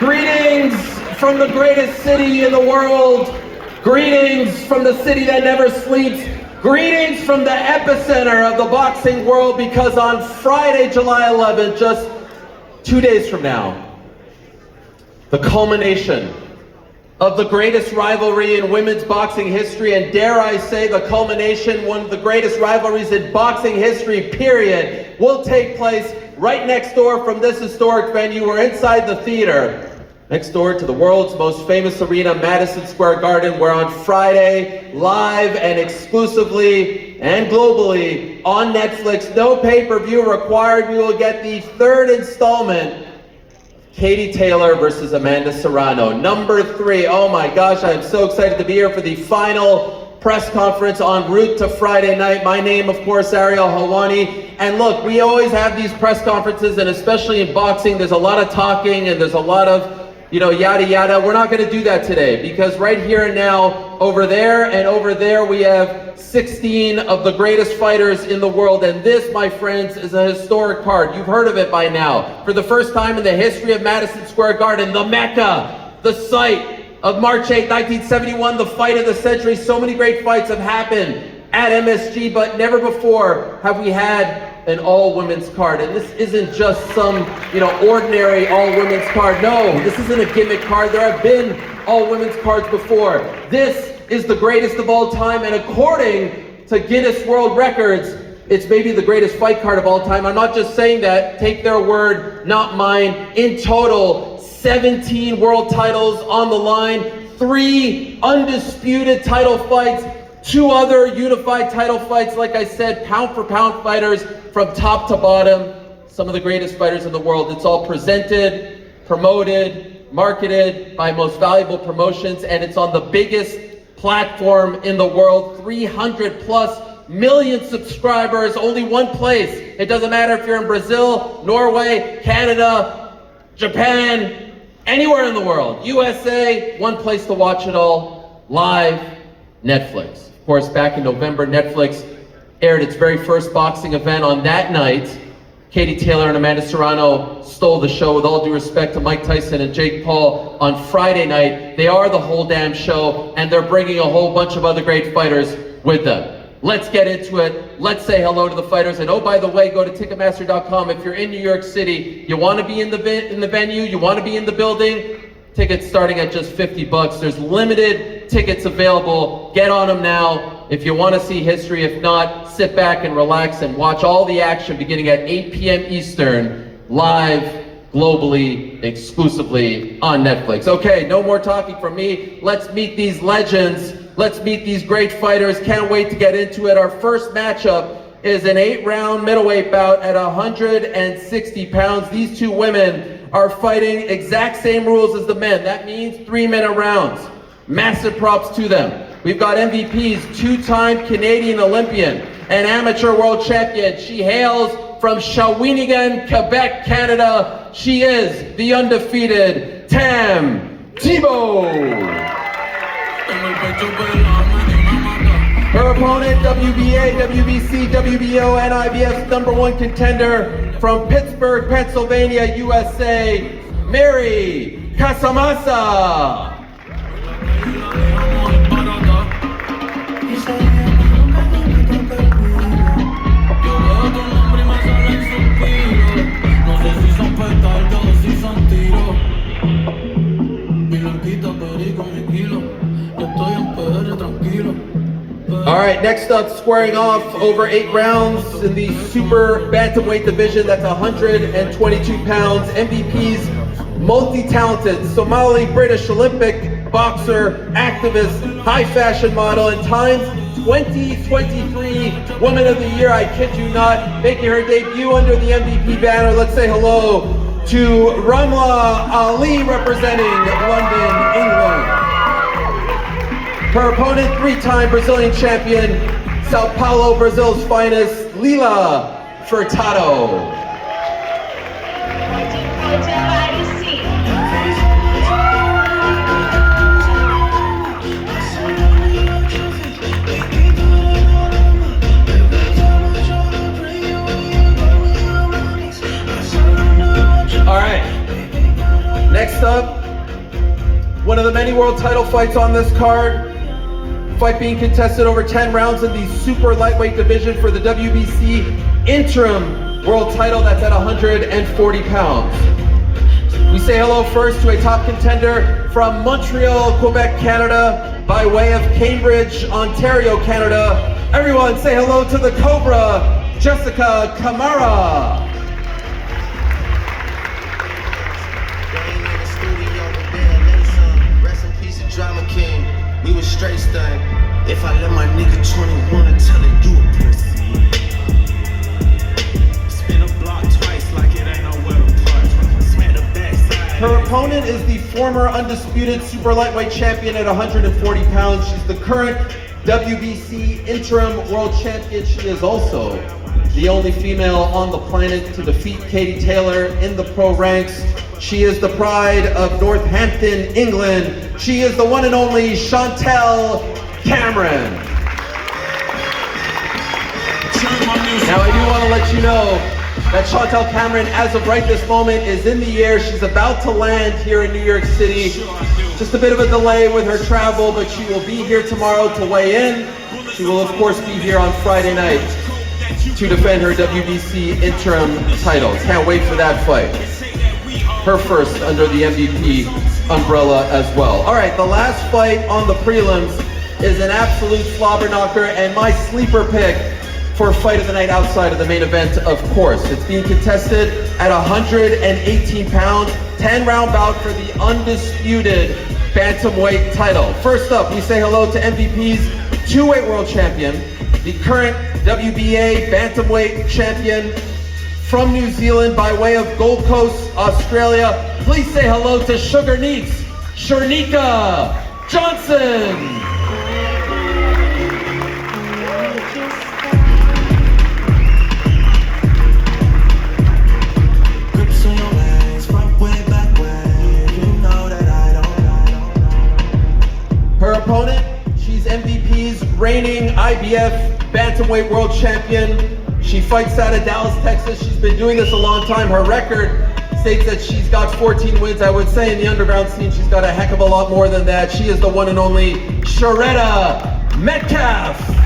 Greetings from the greatest city in the world. Greetings from the city that never sleeps. Greetings from the epicenter of the boxing world, because on Friday, July 11th, just 2 days from now, the culmination of the greatest rivalry in women's boxing history, and dare I say the culmination, one of the greatest rivalries in boxing history, period, will take place right next door from this historic venue. We're inside the theater, next door to the world's most famous arena, Madison Square Garden, where on Friday, live and exclusively and globally on Netflix, no pay-per-view required, we will get the third installment, Katie Taylor versus Amanda Serrano. Number 3. Oh my gosh, I'm so excited to be here for the final press conference en route to Friday night. My name, of course, Ariel Helwani. And look, we always have these press conferences, and especially in boxing, there's a lot of talking and there's a lot of, yada yada. We're not going to do that today, because right here and now, over there and over there, we have 16 of the greatest fighters in the world. And this, my friends, is a historic card. You've heard of it by now. For the first time in the history of Madison Square Garden, the Mecca, the site of March 8, 1971, the fight of the century. So many great fights have happened at MSG, but never before have we had an all-women's card. And this isn't just some, ordinary all-women's card. No, this isn't a gimmick card. There have been all-women's cards before. This is the greatest of all time, and according to Guinness World Records, it's maybe the greatest fight card of all time. I'm not just saying that. Take their word, not mine. In total, 17 world titles on the line, 3 undisputed title fights, 2 other unified title fights. Like I said, pound-for-pound fighters from top to bottom, some of the greatest fighters in the world. It's all presented, promoted, marketed by Most Valuable Promotions, and it's on the biggest platform in the world, 300+ million subscribers, only one place. It doesn't matter if you're in Brazil, Norway, Canada, Japan, anywhere in the world. USA, one place to watch it all, live, Netflix. Of course, back in November, Netflix aired its very first boxing event. On that night, Katie Taylor and Amanda Serrano stole the show. With all due respect to Mike Tyson and Jake Paul, on Friday night, they are the whole damn show, and they're bringing a whole bunch of other great fighters with them. Let's get into it. Let's say hello to the fighters. And oh, by the way, go to Ticketmaster.com. If you're in New York City, you want to be in the venue, you want to be in the building, tickets starting at just $50. There's limited tickets available. Get on them now if you want to see history. If not, sit back and relax and watch all the action beginning at 8 p.m. Eastern, live, globally, exclusively on Netflix. Okay, no more talking from me. Let's meet these legends. Let's meet these great fighters. Can't wait to get into it. Our first matchup is an 8-round middleweight bout at 160 pounds. These two women are fighting exact same rules as the men. That means 3-minute rounds. Massive props to them. We've got MVPs, 2-time Canadian Olympian and amateur world champion. She hails from Shawinigan, Quebec, Canada. She is the undefeated Tam Tebow. Her opponent, WBA, WBC, WBO, and IBF's #1 contender from Pittsburgh, Pennsylvania, USA, Mary Casamassa. All right, next up, squaring off over 8 rounds in the super bantamweight division, that's 122 pounds. MVP's multi-talented Somali British Olympic boxer, activist, high fashion model, and Times 2023 Woman of the Year, I kid you not, making her debut under the MVP banner. Let's say hello to Ramla Ali, representing London, England. Her opponent, 3-time Brazilian champion, Sao Paulo, Brazil's finest, Lila Furtado. Next up, one of the many world title fights on this card. Fight being contested over 10 rounds in the super lightweight division for the WBC interim world title that's at 140 pounds. We say hello first to a top contender from Montreal, Quebec, Canada, by way of Cambridge, Ontario, Canada. Everyone say hello to the Cobra, Jessica Camara. Drama king, we was straight stunned. If I let my nigga 21 tell it, you a pussy. Spin a block twice like it ain't nowhere to park. Smack the backside. Her opponent is the former undisputed super lightweight champion at 140 pounds. She's the current WBC interim world champion. She is also the only female on the planet to defeat Katie Taylor in the pro ranks. She is the pride of Northampton, England. She is the one and only Chantel Cameron. Now I do want to let you know that Chantel Cameron, as of right this moment, is in the air. She's about to land here in New York City. Just a bit of a delay with her travel, but she will be here tomorrow to weigh in. She will of course be here on Friday night to defend her WBC interim title. Can't wait for that fight. Her first under the MVP umbrella as well. All right, the last fight on the prelims is an absolute slobber knocker and my sleeper pick for fight of the night outside of the main event, of course. It's being contested at 118 pounds, 10-round bout for the undisputed bantamweight title. First up, we say hello to MVP's two-weight world champion, the current WBA bantamweight champion, from New Zealand by way of Gold Coast, Australia. Please say hello to Sugar Neats, Sharnika Johnson. Her opponent, she's MVP's reigning IBF bantamweight world champion. She fights out of Dallas, Texas. She's been doing this a long time. Her record states that she's got 14 wins. I would say in the underground scene, she's got a heck of a lot more than that. She is the one and only Sharetta Metcalf.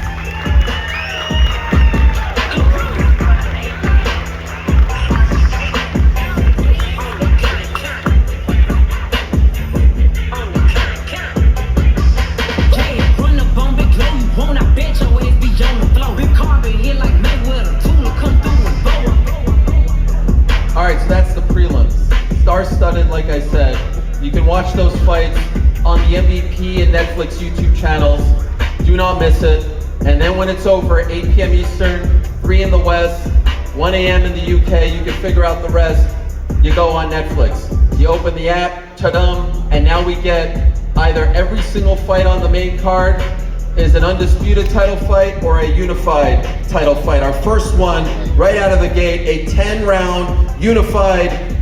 Star-studded, like I said. You can watch those fights on the MVP and Netflix YouTube channels. Do not miss it. And then when it's over, 8 p.m. Eastern, 3 in the West, 1 a.m. in the UK, you can figure out the rest. You go on Netflix. You open the app, ta-dum, and now we get either every single fight on the main card is an undisputed title fight or a unified title fight. Our first one, right out of the gate, a 10-round unified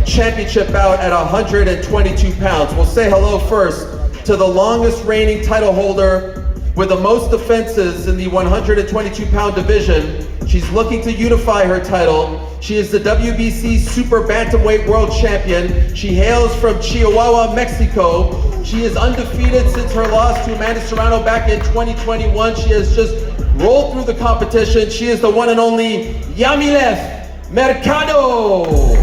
championship bout at 122 pounds. We'll say hello first to the longest reigning title holder with the most defenses in the 122-pound division. She's looking to unify her title. She is the WBC Super Bantamweight World Champion. She hails from Chihuahua, Mexico. She is undefeated since her loss to Amanda Serrano back in 2021. She has just rolled through the competition. She is the one and only Yamileth Mercado.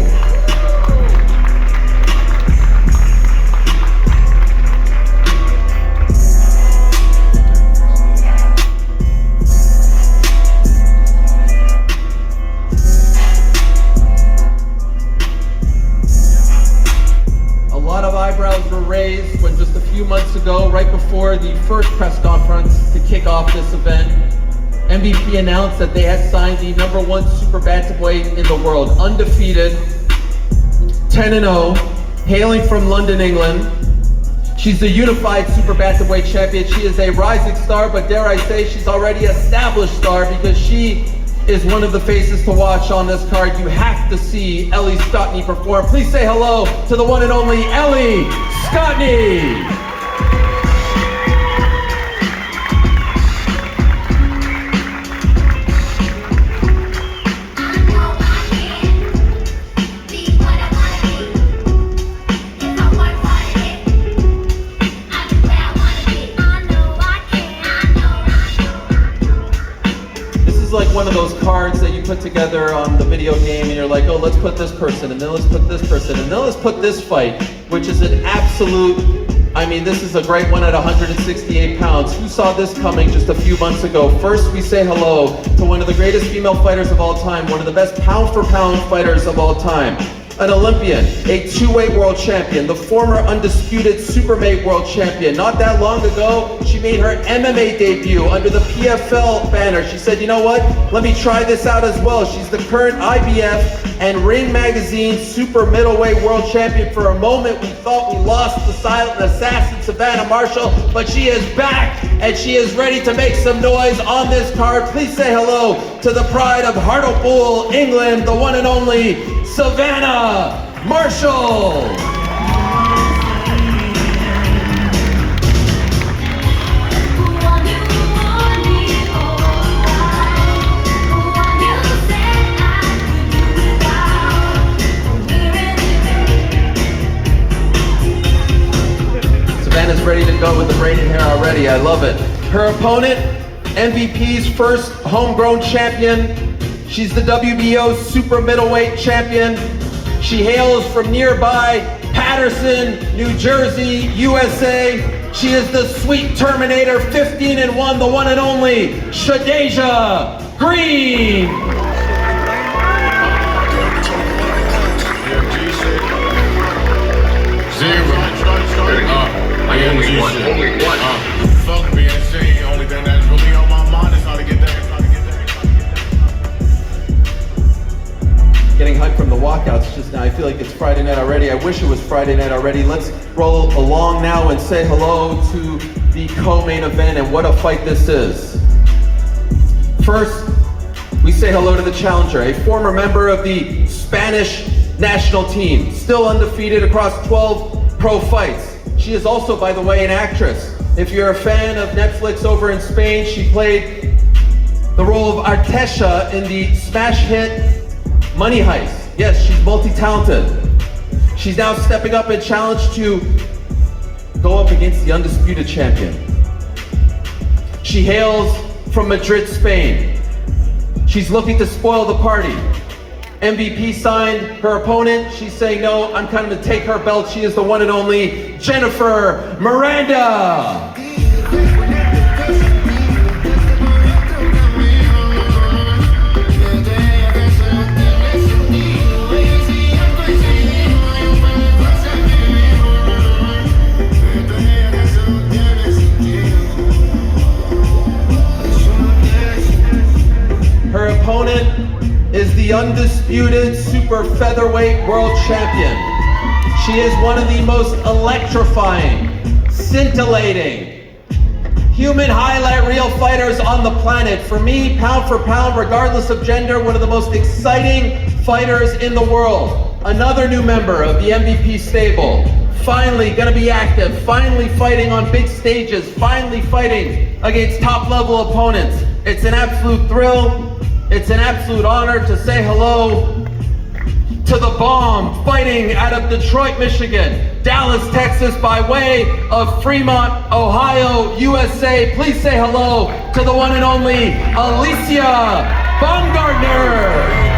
Eyebrows were raised when just a few months ago, right before the first press conference to kick off this event, MVP announced that they had signed the #1 super bantamweight in the world, undefeated, 10-0, hailing from London, England. She's the unified super bantamweight champion. She is a rising star, but dare I say she's already an established star because she is one of the faces to watch on this card. You have to see Ellie Scotney perform. Please say hello to the one and only Ellie Scotney. like one of those cards that you put together on the video game and you're like, oh, let's put this person, and then let's put this person, and then let's put this fight, which is an absolute, I mean, this is a great one at 168 pounds. Who saw this coming just a few months ago? First, we say hello to one of the greatest female fighters of all time, one of the best pound-for-pound fighters of all time. An Olympian, a two-weight world champion, the former undisputed supermate world champion. Not that long ago, she made her MMA debut under the PFL banner. She said, you know what? Let me try this out as well. She's the current IBF and Ring Magazine super middleweight world champion. For a moment, we thought we lost the silent assassin, Savannah Marshall, but she is back and she is ready to make some noise on this card. Please say hello to the pride of Hartlepool, England, the one and only Savannah Marshall. Savannah's ready to go with the braided hair already. I love it. Her opponent, MVP's first homegrown champion. She's the WBO super middleweight champion. She hails from nearby Patterson, New Jersey, USA. She is the Sweet Terminator, 15-1, the one and only Shadeja Green. Fuck being seen, only thing that's really on my mind is how to get there. Getting hyped from the walkouts just now. I feel like it's Friday night already. I wish it was Friday night already. Let's roll along now and say hello to the co-main event and what a fight this is. First, we say hello to the challenger, a former member of the Spanish national team, still undefeated across 12 pro fights. She is also, by the way, an actress. If you're a fan of Netflix over in Spain, she played the role of Artesha in the smash hit Money Heist. Yes, she's multi-talented. She's now stepping up and challenged to go up against the undisputed champion. She hails from Madrid, Spain. She's looking to spoil the party. MVP signed her opponent. She's saying, no, I'm coming to take her belt. She is the one and only Jennifer Miranda. Her opponent is the undisputed super featherweight world champion. She is one of the most electrifying, scintillating, human highlight reel fighters on the planet. For me, pound for pound, regardless of gender, one of the most exciting fighters in the world. Another new member of the MVP stable. Finally gonna be active, finally fighting on big stages, finally fighting against top level opponents. It's an absolute thrill. It's an absolute honor to say hello to the bomb, fighting out of Detroit, Michigan, Dallas, Texas, by way of Fremont, Ohio, USA. Please say hello to the one and only Alicia Baumgartner.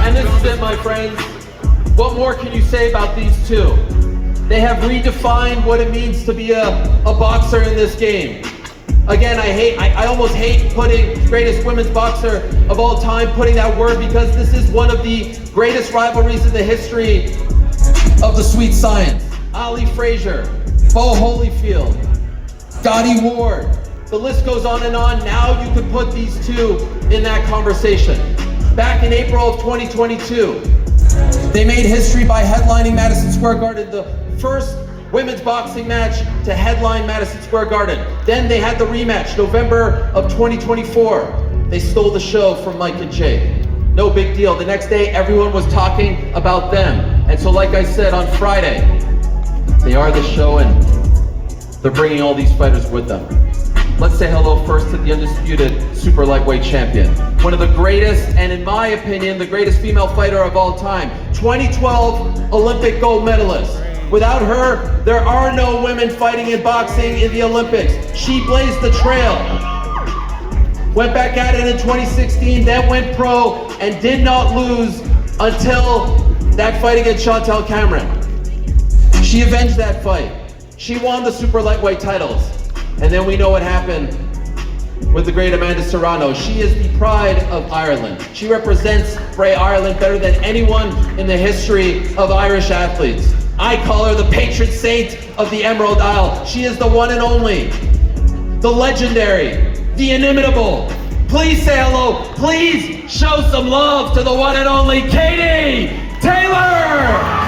And this is it, my friends. What more can you say about these two? They have redefined what it means to be a boxer in this game. Again, I almost hate putting greatest women's boxer of all time, putting that word, because this is one of the greatest rivalries in the history of the sweet science. Ali Frazier, Bo Holyfield, Dottie Ward. The list goes on and on. Now you could put these two in that conversation. Back in April of 2022, they made history by headlining Madison Square Garden, the first women's boxing match to headline Madison Square Garden. Then they had the rematch, November of 2024. They stole the show from Mike and Jake. No big deal. The next day, everyone was talking about them. And so, like I said, on Friday, they are the show and they're bringing all these fighters with them. Let's say hello first to the undisputed super lightweight champion. One of the greatest, and in my opinion, the greatest female fighter of all time. 2012 Olympic gold medalist. Without her, there are no women fighting in boxing in the Olympics. She blazed the trail. Went back at it in 2016, then went pro, and did not lose until that fight against Chantel Cameron. She avenged that fight. She won the super lightweight titles. And then we know what happened with the great Amanda Serrano. She is the pride of Ireland. She represents Bray Ireland better than anyone in the history of Irish athletes. I call her the patron saint of the Emerald Isle. She is the one and only, the legendary, the inimitable. Please say hello. Please show some love to the one and only Katie Taylor.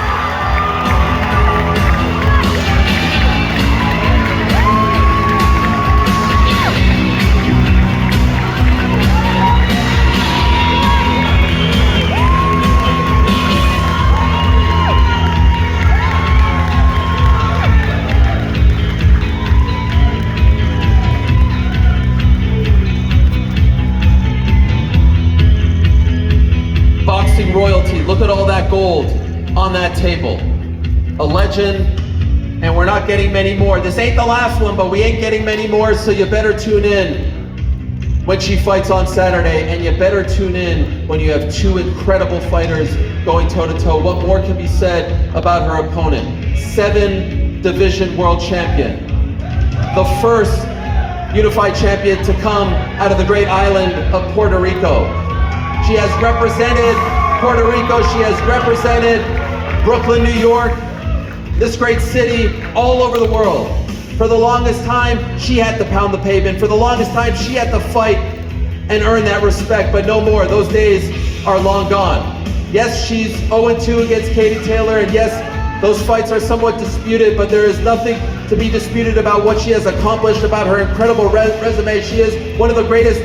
Royalty. Look at all that gold on that table. A legend, and we're not getting many more. This ain't the last one, but we ain't getting many more, so you better tune in when she fights on Saturday, and you better tune in when you have two incredible fighters going toe-to-toe. What more can be said about her opponent? 7-division world champion. The first unified champion to come out of the great island of Puerto Rico. She has represented Puerto Rico, she has represented Brooklyn, New York, this great city, all over the world. For the longest time, she had to pound the pavement. For the longest time, she had to fight and earn that respect, but no more. Those days are long gone. Yes, she's 0-2 against Katie Taylor, and yes, those fights are somewhat disputed, but there is nothing to be disputed about what she has accomplished, about her incredible resume. She is one of the greatest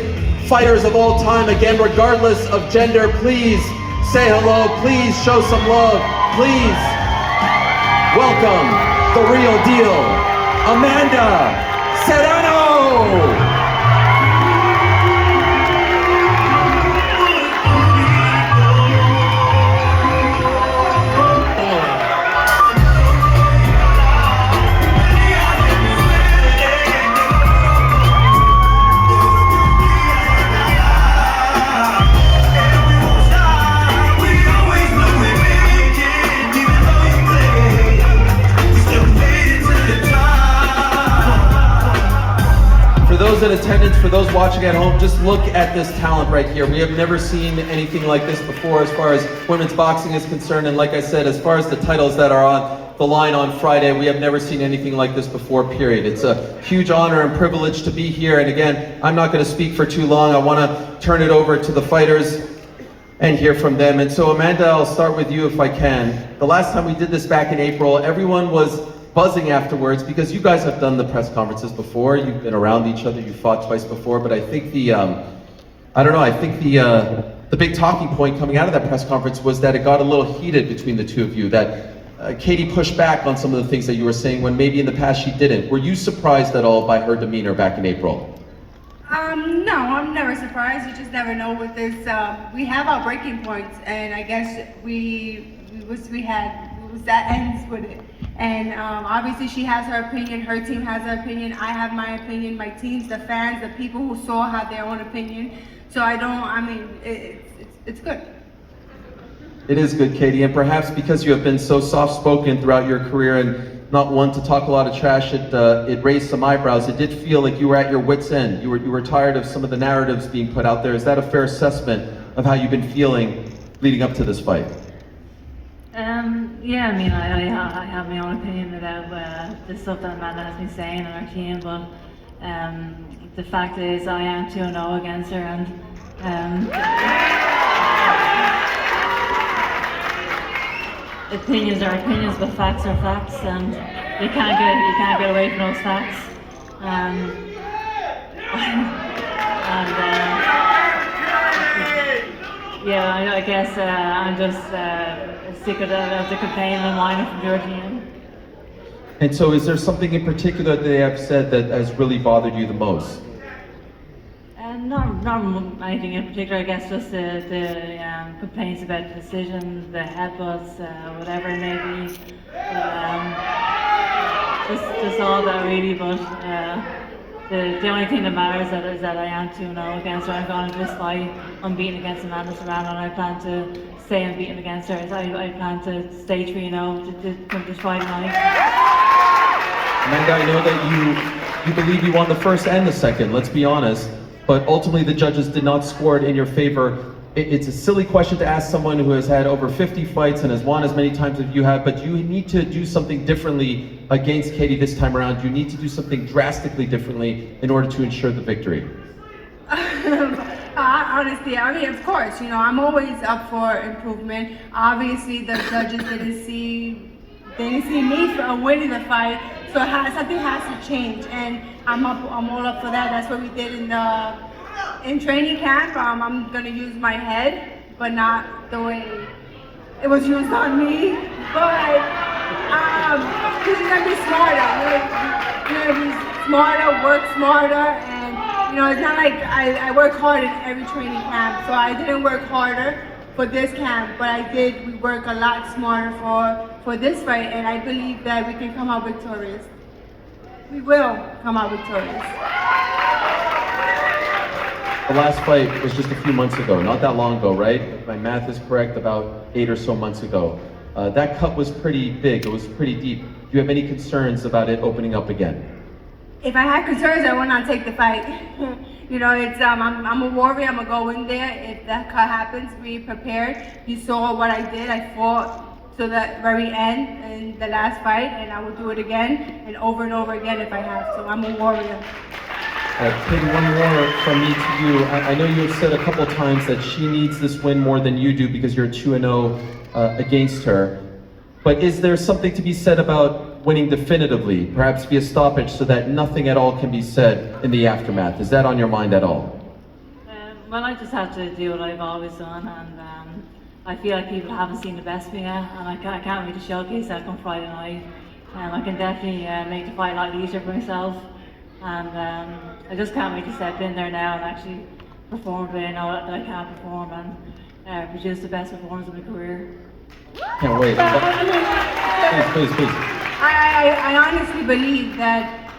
fighters of all time. Again, regardless of gender, please say hello, please show some love, please welcome the real deal, Amanda Serrano! For those in attendance, for those watching at home, just look at this talent right here. We have never seen anything like this before as far as women's boxing is concerned, and like I said, as far as the titles that are on the line on Friday, we have never seen anything like this before, period. It's a huge honor and privilege to be here, and again, I'm not going to speak for too long. I want to turn it over to the fighters and hear from them. And so Amanda, I'll start with you if I can. The last time we did this back in April, everyone was buzzing afterwards because you guys have done the press conferences before. You've been around each other. You've fought twice before. But I think the big talking point coming out of that press conference was that it got a little heated between the two of you. That Katie pushed back on some of the things that you were saying when maybe in the past she didn't. Were you surprised at all by her demeanor back in April? No, I'm never surprised. You just never know with this. We have our breaking points, and I guess that ends with it. And obviously she has her opinion, her team has her opinion, I have my opinion, my teams, the fans, the people who saw have their own opinion. So it's good. It is good, Katie, and perhaps because you have been so soft-spoken throughout your career and not one to talk a lot of trash, it raised some eyebrows. It did feel like you were at your wit's end. You were tired of some of the narratives being put out there. Is that a fair assessment of how you've been feeling leading up to this fight? Yeah, I mean, I have my own opinion about the stuff that Amanda has been saying on our team, but the fact is I am 2-0 against her, and opinions are opinions, but facts are facts, and you can't get away from those facts. Yeah, I guess I'm just sick of the complaining and whining from Georgie. And so is there something in particular that they have said that has really bothered you the most? Not anything in particular, I guess just the complaints about the decision, the headbutts, whatever it may be. Just all that really, but the only thing that matters is that I am 2-0 against her. I'm going into this fight unbeaten against Amanda Serrano, and I plan to stay unbeaten against her. I plan to stay 3-0 to come this fight tonight. Amanda, I know that you believe you won the first and the second, let's be honest, but ultimately the judges did not score it in your favor. It's a silly question to ask someone who has had over 50 fights and has won as many times as you have, but you need to do something differently against Katie this time around. You need to do something drastically differently in order to ensure the victory. Honestly, I mean, of course, you know, I'm always up for improvement. Obviously, the judges didn't see me for winning the fight, so something has to change, and I'm all up for that. That's what we did in training camp. I'm gonna use my head, but not the way it was used on me. But because you're gonna be smarter. You're gonna be smarter, work smarter, and you know, it's not like I work hard in every training camp. So I didn't work harder for this camp, but we work a lot smarter for this fight, and I believe that we can come out victorious. We will come out victorious. The last fight was just a few months ago, not that long ago, right? If my math is correct, about 8 or so months ago. That cut was pretty big, it was pretty deep. Do you have any concerns about it opening up again? If I had concerns, I would not take the fight. You know, it's I'm a warrior, I'm gonna go in there. If that cut happens, be prepared. You saw what I did, I fought to the very end in the last fight, and I will do it again and over again if I have to. I'm a warrior. Katie, one more from me to you. I know you have said a couple times that she needs this win more than you do because you're 2-0 against her. But is there something to be said about winning definitively, perhaps via stoppage, so that nothing at all can be said in the aftermath? Is that on your mind at all? Well, I just have to do what I've always done, and I feel like people haven't seen the best of me yet, and I can't wait to showcase that come Friday night. I can definitely make the fight a lot easier for myself. And I just can't wait to step in there now and actually perform the way I know that I can perform and produce the best performance of my career. Can't wait. Please. I honestly believe that,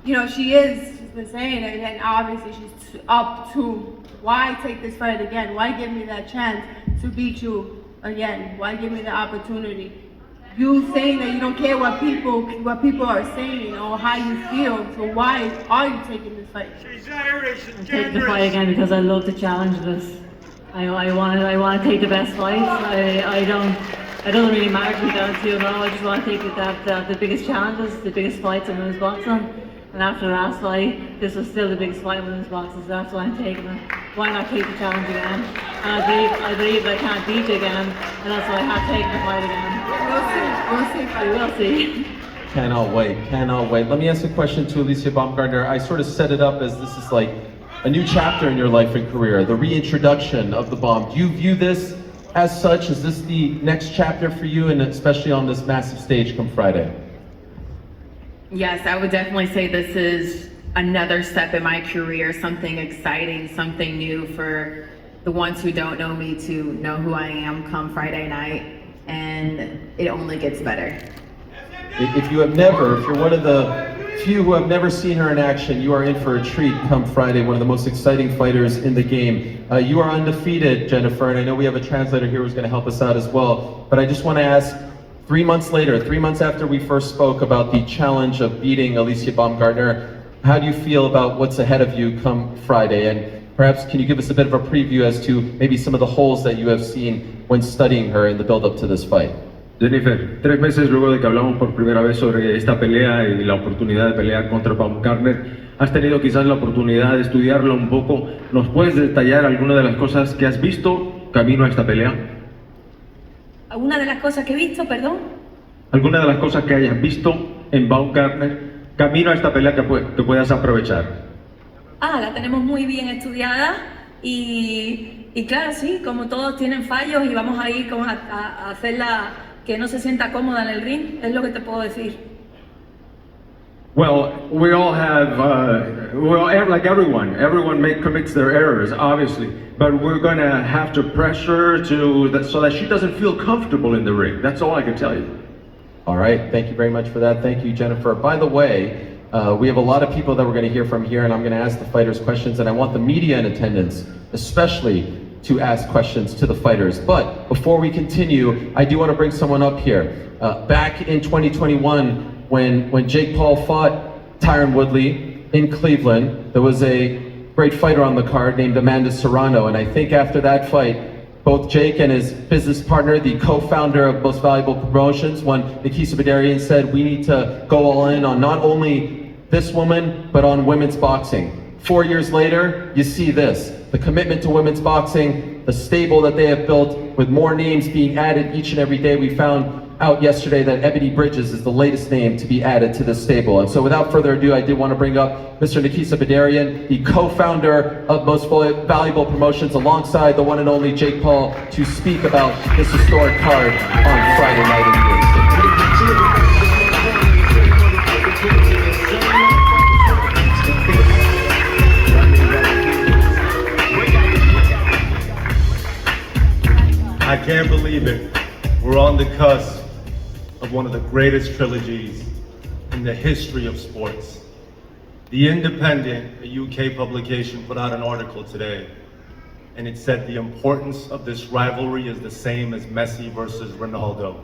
you know, she's been saying it, and obviously she's up to why take this fight again? Why give me that chance to beat you again? Why give me the opportunity? You saying that you don't care what people are saying or how you feel, so why are you taking this fight? I'm taking the fight again because I love the challenge of this. I want to take the best fights. It doesn't really matter to me down to I just want to take the biggest challenges, the biggest fights in women's boxing. And after the last fight, this was still the biggest fight in women's boxing, so that's why I'm taking it. Why not take the challenge again? And I believe I can't beat you again, and that's why I have taken the fight again. We'll see. Cannot wait. Let me ask a question to Alicia Baumgartner. I sort of set it up as this is like a new chapter in your life and career, the reintroduction of the Bomb. Do you view this as such? Is this the next chapter for you, and especially on this massive stage come Friday? Yes, I would definitely say this is another step in my career, something exciting, something new for the ones who don't know me to know who I am come Friday night, and it only gets better. If you're one of the few who have never seen her in action, you are in for a treat come Friday, one of the most exciting fighters in the game. You are undefeated, Jennifer, and I know we have a translator here who's going to help us out as well, but I just want to ask, 3 months later, 3 months after we first spoke about the challenge of beating Alicia Baumgartner, how do you feel about what's ahead of you come Friday? And perhaps can you give us a bit of a preview as to maybe some of the holes that you have seen when studying her in the build-up to this fight? Jennifer, 3 meses luego de que hablamos por primera vez sobre esta pelea y la oportunidad de pelear contra Baumgartner, has tenido quizás la oportunidad de estudiarla un poco. ¿Nos puedes detallar alguna de las cosas que has visto camino a esta pelea? ¿Alguna de las cosas que he visto, perdón? ¿Alguna de las cosas que hayas visto en Baumgartner camino a esta pelea que puedas aprovechar? La tenemos muy bien estudiada y claro, sí, como todos tienen fallos y vamos a ir a hacerla que no se sienta cómoda en el ring, es lo que te puedo decir. Well, we all have, like everyone commits their errors, obviously, but we're gonna have to pressure so that she doesn't feel comfortable in the ring. That's all I can tell you. All right, thank you very much for that. Thank you, Jennifer. By the way, we have a lot of people that we're going to hear from here, and I'm going to ask the fighters questions, and I want the media in attendance, especially, to ask questions to the fighters. But before we continue, I do want to bring someone up here. Back in 2021, when Jake Paul fought Tyron Woodley in Cleveland, there was a great fighter on the card named Amanda Serrano, and I think after that fight, both Jake and his business partner, the co-founder of Most Valuable Promotions, one Nikisa Badarian, said we need to go all in on not only this woman, but on women's boxing. 4 years later, you see this, the commitment to women's boxing, the stable that they have built with more names being added each and every day. We found out yesterday that Ebony Bridges is the latest name to be added to this stable. And so without further ado, I did want to bring up Mr. Nikisa Badarian, the co-founder of Most Valuable Promotions, alongside the one and only Jake Paul, to speak about this historic card on Friday night in New York City. I can't believe it. We're on the cusp of one of the greatest trilogies in the history of sports. The Independent, a UK publication, put out an article today, and it said the importance of this rivalry is the same as Messi versus Ronaldo.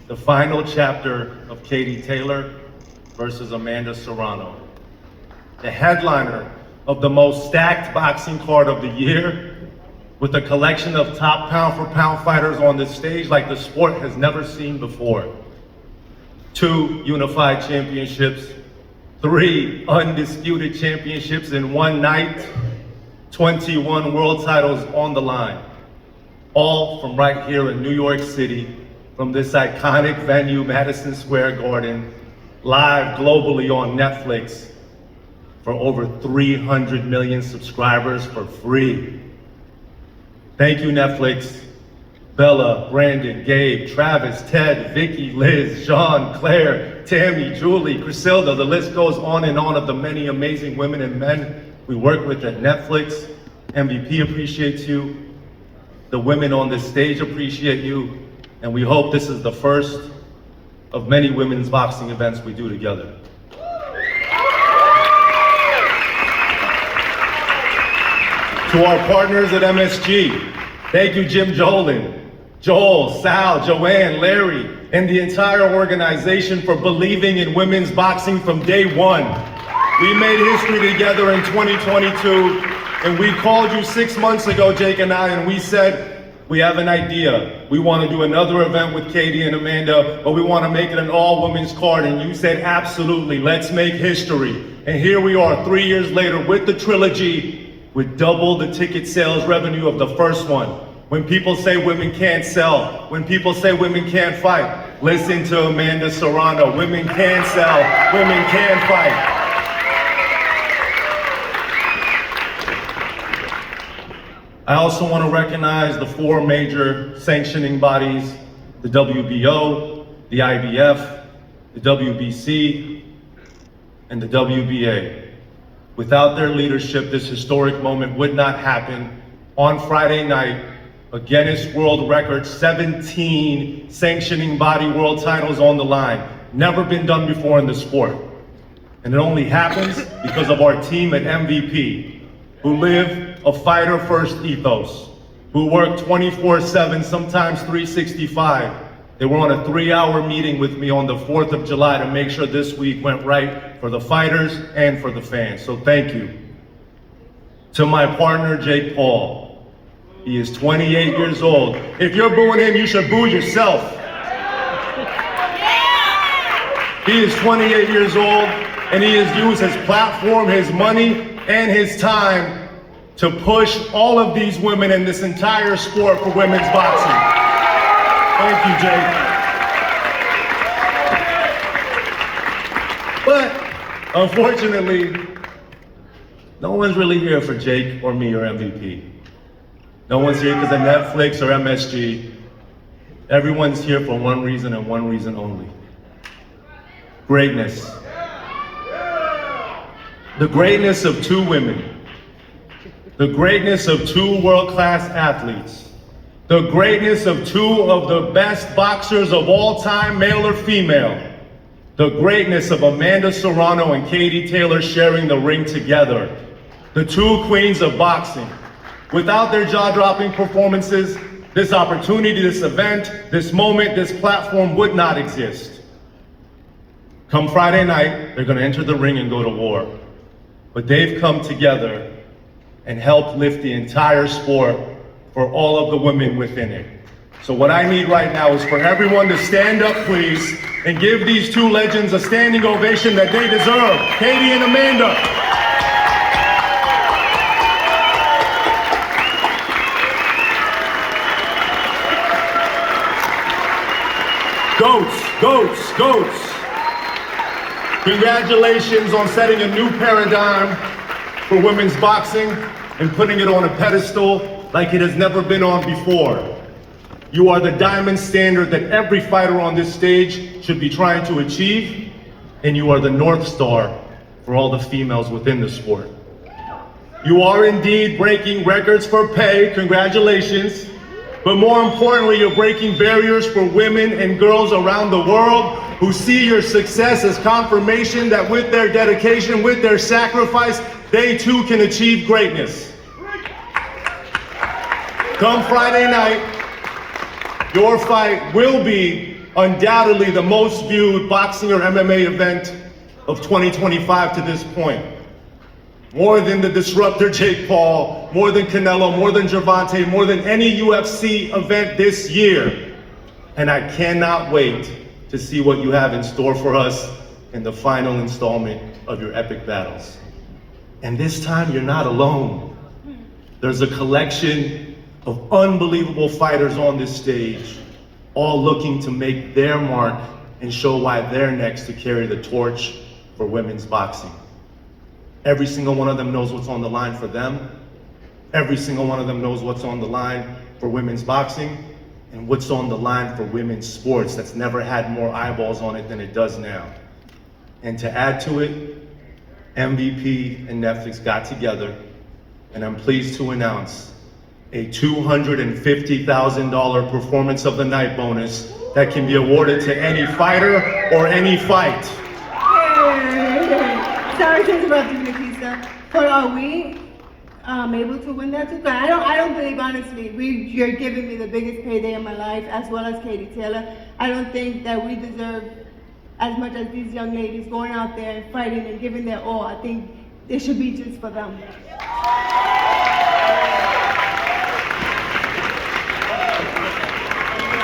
The final chapter of Katie Taylor versus Amanda Serrano. The headliner of the most stacked boxing card of the year, with a collection of top pound-for-pound fighters on this stage like the sport has never seen before. 2 unified championships, 3 undisputed championships in one night, 21 world titles on the line. All from right here in New York City, from this iconic venue, Madison Square Garden, live globally on Netflix for over 300 million subscribers for free. Thank you, Netflix. Bella, Brandon, Gabe, Travis, Ted, Vicky, Liz, Sean, Claire, Tammy, Julie, Griselda, the list goes on and on of the many amazing women and men we work with at Netflix. MVP appreciates you. The women on this stage appreciate you. And we hope this is the first of many women's boxing events we do together. To our partners at MSG, thank you, Jim Jolin, Joel, Sal, Joanne, Larry, and the entire organization for believing in women's boxing from day one. We made history together in 2022, and we called you 6 months ago, Jake and I, and we said, we have an idea. We want to do another event with Katie and Amanda, but we want to make it an all-women's card, and you said, absolutely, let's make history. And here we are, 3 years later, with the trilogy, with double the ticket sales revenue of the first one. When people say women can't sell, when people say women can't fight, listen to Amanda Serrano. Women can sell, women can fight. I also want to recognize the 4 major sanctioning bodies, the WBO, the IBF, the WBC, and the WBA. Without their leadership, this historic moment would not happen. On Friday night, a Guinness World Record, 17 sanctioning body world titles on the line. Never been done before in the sport. And it only happens because of our team at MVP, who live a fighter-first ethos, who work 24/7, sometimes 365. They were on a 3-hour meeting with me on the 4th of July to make sure this week went right for the fighters and for the fans. So thank you. To my partner, Jake Paul. He is 28 years old. If you're booing him, you should boo yourself. He is 28 years old, and he has used his platform, his money, and his time to push all of these women in this entire sport for women's boxing. Thank you, Jake. But unfortunately, no one's really here for Jake or me or MVP. No one's here because of Netflix or MSG. Everyone's here for one reason and one reason only. Greatness. the greatness of two women, the greatness of two world-class athletes, the greatness of two of the best boxers of all time, male or female, the greatness of Amanda Serrano and Katie Taylor sharing the ring together, the two queens of boxing. Without their jaw-dropping performances, this opportunity, this event, this moment, this platform would not exist. Come Friday night, they're gonna enter the ring and go to war. But they've come together and helped lift the entire sport for all of the women within it. So what I need right now is for everyone to stand up, please, and give these two legends a standing ovation that they deserve. Katie and Amanda. Goats, goats, goats. Congratulations on setting a new paradigm for women's boxing and putting it on a pedestal like it has never been on before. You are the diamond standard that every fighter on this stage should be trying to achieve, and you are the North Star for all the females within the sport. You are indeed breaking records for pay, congratulations, but more importantly, you're breaking barriers for women and girls around the world who see your success as confirmation that with their dedication, with their sacrifice, they too can achieve greatness. Come Friday night, your fight will be undoubtedly the most viewed boxing or MMA event of 2025 to this point. More than the disruptor Jake Paul, more than Canelo, more than Gervonta, more than any UFC event this year. And I cannot wait to see what you have in store for us in the final installment of your epic battles. And this time you're not alone. There's a collection of unbelievable fighters on this stage, all looking to make their mark and show why they're next to carry the torch for women's boxing. Every single one of them knows what's on the line for them. Every single one of them knows what's on the line for women's boxing and what's on the line for women's sports that's never had more eyeballs on it than it does now. And to add to it, MVP and Netflix got together, and I'm pleased to announce a $250,000 performance of the night bonus that can be awarded to any fighter or any fight. Sorry to interrupt you, Nikisa, but are we able to win that too? I don't believe, honestly, you're giving me the biggest payday in my life, as well as Katie Taylor. I don't think that we deserve as much as these young ladies going out there and fighting and giving their all. I think it should be just for them.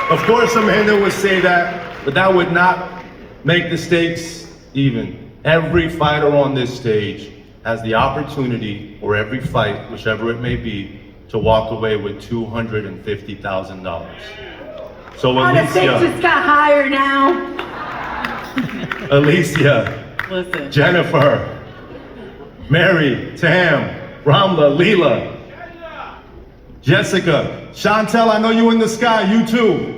Of course, Amanda would say that, but that would not make the stakes even. Every fighter on this stage has the opportunity, or every fight, whichever it may be, to walk away with $250,000. So The stakes just got higher now. Alicia, Listen. Jennifer, Mary, Tam, Ramla, Leela, Jessica, Chantel, I know you in the sky, you too.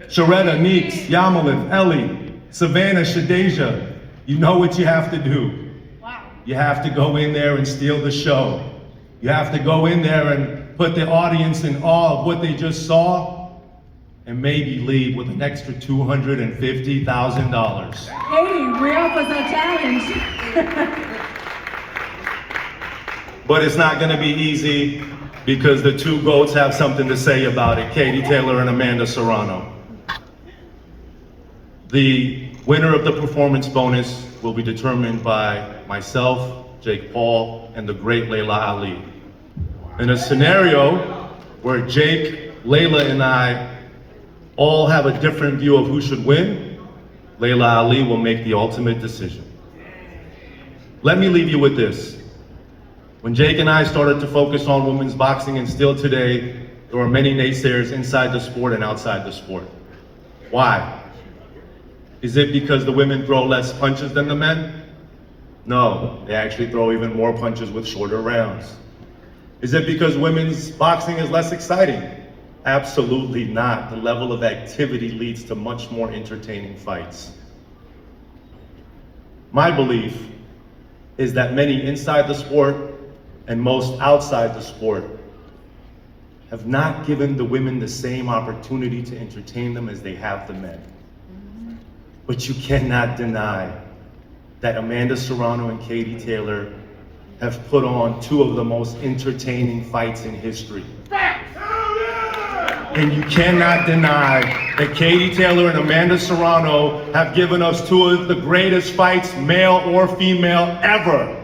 Sharetta, Neeks, Yamalin, Ellie, Savannah, Shadeja, you know what you have to do. Wow. You have to go in there and steal the show. You have to go in there and put the audience in awe of what they just saw, and maybe leave with an extra $250,000. Hey, we're up as a challenge. But it's not gonna be easy because the two GOATs have something to say about it, Katie Taylor and Amanda Serrano. The winner of the performance bonus will be determined by myself, Jake Paul, and the great Layla Ali. In a scenario where Jake, Layla, and I all have a different view of who should win, Layla Ali will make the ultimate decision. Let me leave you with this. When Jake and I started to focus on women's boxing, and still today, there are many naysayers inside the sport and outside the sport. Why? Is it because the women throw less punches than the men? No, they actually throw even more punches with shorter rounds. Is it because women's boxing is less exciting? Absolutely not. The level of activity leads to much more entertaining fights. My belief is that many inside the sport and most outside the sport have not given the women the same opportunity to entertain them as they have the men. But you cannot deny that Amanda Serrano and Katie Taylor have put on two of the most entertaining fights in history. And you cannot deny that Katie Taylor and Amanda Serrano have given us two of the greatest fights, male or female, ever.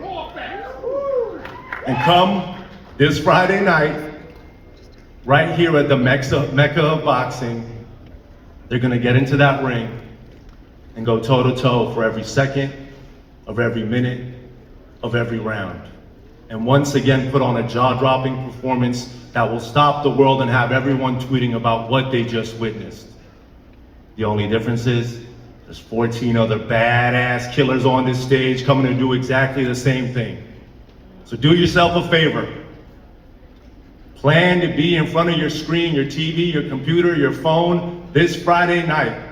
And come this Friday night, right here at the Mecca of boxing, they're gonna get into that ring and go toe-to-toe for every second of every minute of every round. And once again put on a jaw-dropping performance that will stop the world and have everyone tweeting about what they just witnessed. The only difference is there's 14 other badass killers on this stage coming to do exactly the same thing. So do yourself a favor. Plan to be in front of your screen, your TV, your computer, your phone this Friday night.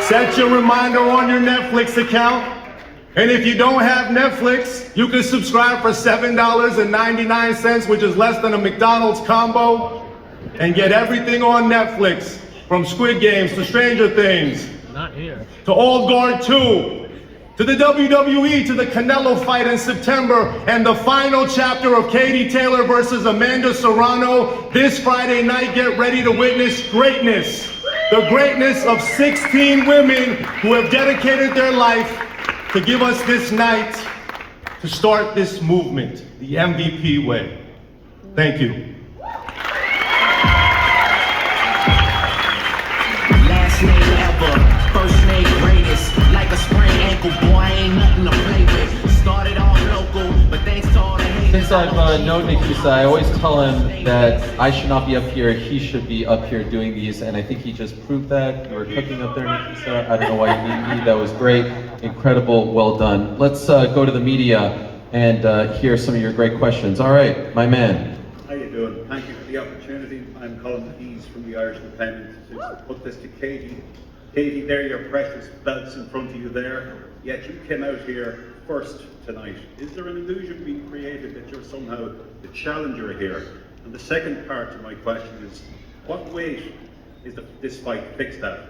Set your reminder on your Netflix account. And if you don't have Netflix, you can subscribe for $7.99, which is less than a McDonald's combo, and get everything on Netflix, from Squid Games to Stranger Things, to Old Guard 2, to the WWE, to the Canelo fight in September, and the final chapter of Katie Taylor versus Amanda Serrano. This Friday night, get ready to witness greatness. The greatness of 16 women who have dedicated their life to give us this night to start this movement, the MVP way. Thank you. Last name ever, first name greatest. Like a sprained ankle, boy, ain't nothing to play with. Started off local, but thanks to all the haters. Since I've known Nikisa, I always tell him that I should not be up here, he should be up here doing these, and I think he just proved that. You were cooking up there, Nikisa. I don't know why you need me. That was great, incredible, well done. Let's go to the media and hear some of your great questions. All right, my man. How you doing? Thank you for the opportunity. I'm Colin Keys from the Irish Independent to put this to Katie. Katie, there are your precious belts in front of you there, yet you came out here first tonight. Is there an illusion being created that you're somehow the challenger here? And the second part to my question is, what weight is this fight fixed at?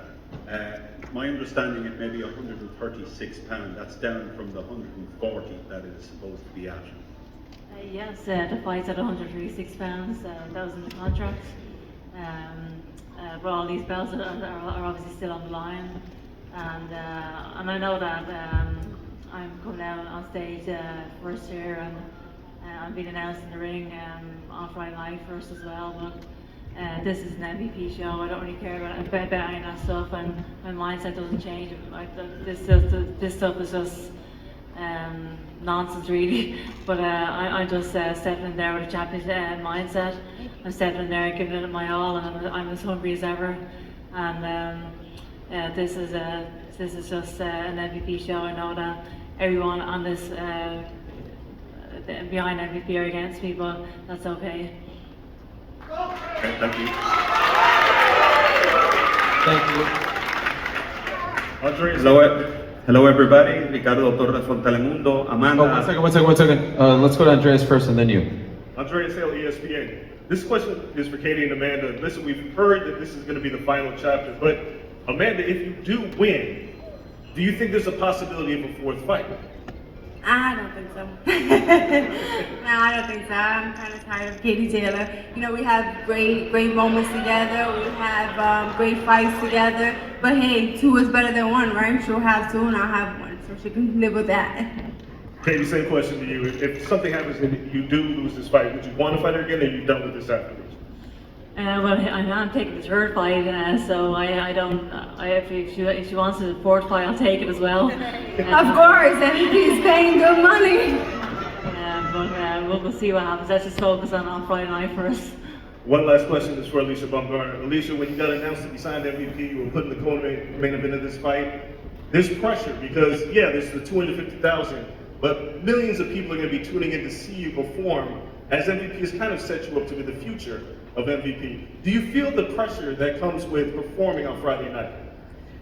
My understanding it may be 136 pounds. That's down from the 140 that it is supposed to be at. Yes, the fight's at 136 pounds. That was in the contract. But all these belts are obviously still on the line, and I know that I'm coming out on stage first here, and I'm being announced in the ring on Friday night first as well. But this is an MVP show. I don't really care about any of that stuff, and my mindset doesn't change. This stuff is just nonsense, really. But I'm just stepping in there with a champion's mindset. I'm stepping in there, giving it my all, and I'm as hungry as ever. And this is just an MVP show. I know that everyone on this behind MVP are against me, but that's okay. Okay, thank you. Thank you. Andres. Hello everybody, Ricardo Torres from Telemundo, Amanda. Oh, one second. Let's go to Andreas first and then you. Andreas Hale, ESPN. This question is for Katie and Amanda. Listen, we've heard that this is going to be the final chapter, but Amanda, if you do win, do you think there's a possibility of a fourth fight? I don't think so. No, I don't think so. I'm kind of tired of Katie Taylor. You know, we have great moments together. We have great fights together. But hey, 2 is better than 1, right? She'll have 2 and I'll have 1, so she can live with that. Katie, same question to you. If something happens and you do lose this fight, would you want to fight her again, or are you done with this afterwards? Well, I'm taking the 3rd fight, so if she wants a 4th fight, I'll take it as well. Of course, MVP's paying good money. But we'll see what happens. Let's just focus on Friday night first. One last question is for Alicia Baumgartner. Alicia, when you got announced to be signed MVP, you were put in the co-main event of this fight. There's pressure because, yeah, there's the $250,000, but millions of people are going to be tuning in to see you perform, as MVP has kind of set you up to be the future of MVP. Do you feel the pressure that comes with performing on Friday night?